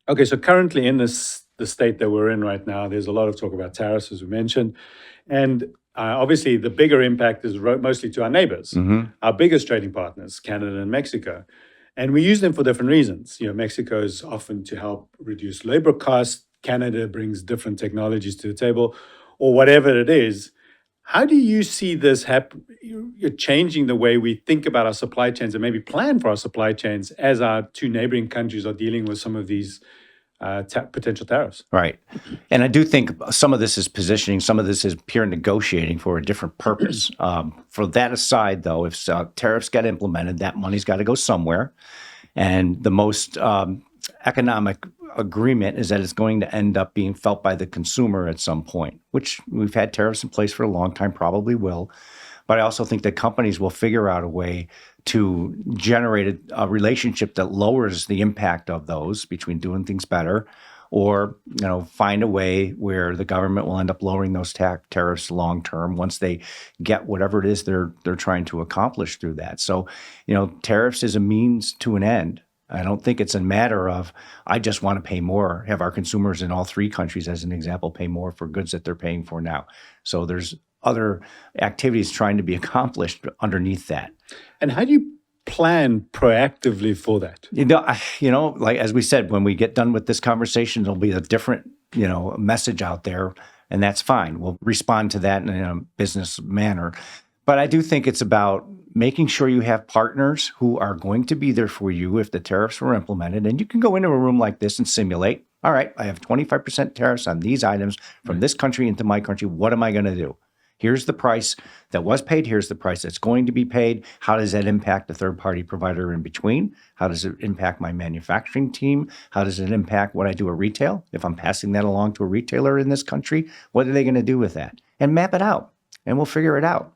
Okay, so currently in the state that we're in right now, there's a lot of talk about tariffs, as we mentioned, and obviously the bigger impact is mostly to our neighbors, Hmm. our biggest trading partners, Canada and Mexico, and we use them for different reasons. You know, Mexico is often to help reduce labor costs. Canada brings different technologies to the table, or whatever it is. How do you see this happen? You're changing the way we think about our supply chains and maybe plan for our supply chains as our two neighboring countries are dealing with some of these potential tariffs. Right. And I do think some of this is positioning, some of this is pure negotiating for a different purpose. For that aside, though, if tariffs get implemented, that money's got to go somewhere. And the most economic agreement is that it's going to end up being felt by the consumer at some point, which we've had tariffs in place for a long time, probably will. But I also think that companies will figure out a way to generate a relationship that lowers the impact of those between doing things better, or find a way where the government will end up lowering those tariffs long term once they get whatever it is they're trying to accomplish through that. So, tariffs is a means to an end. I don't think it's a matter of I just want to pay more, have our consumers in all three countries, as an example, pay more for goods that they're paying for now. So there's other activities trying to be accomplished underneath that. And how do you plan proactively for that? Like as we said, when we get done with this conversation, there'll be a different, message out there, and that's fine. We'll respond to that in a business manner. But I do think it's about making sure you have partners who are going to be there for you if the tariffs were implemented. And you can go into a room like this and simulate, all right, I have 25% tariffs on these items from this country into my country. What am I going to do? Here's the price that was paid. Here's the price that's going to be paid. How does that impact the third-party provider in between? How does it impact my manufacturing team? How does it impact what I do at retail? If I'm passing that along to a retailer in this country, what are they going to do with that? And map it out, and we'll figure it out.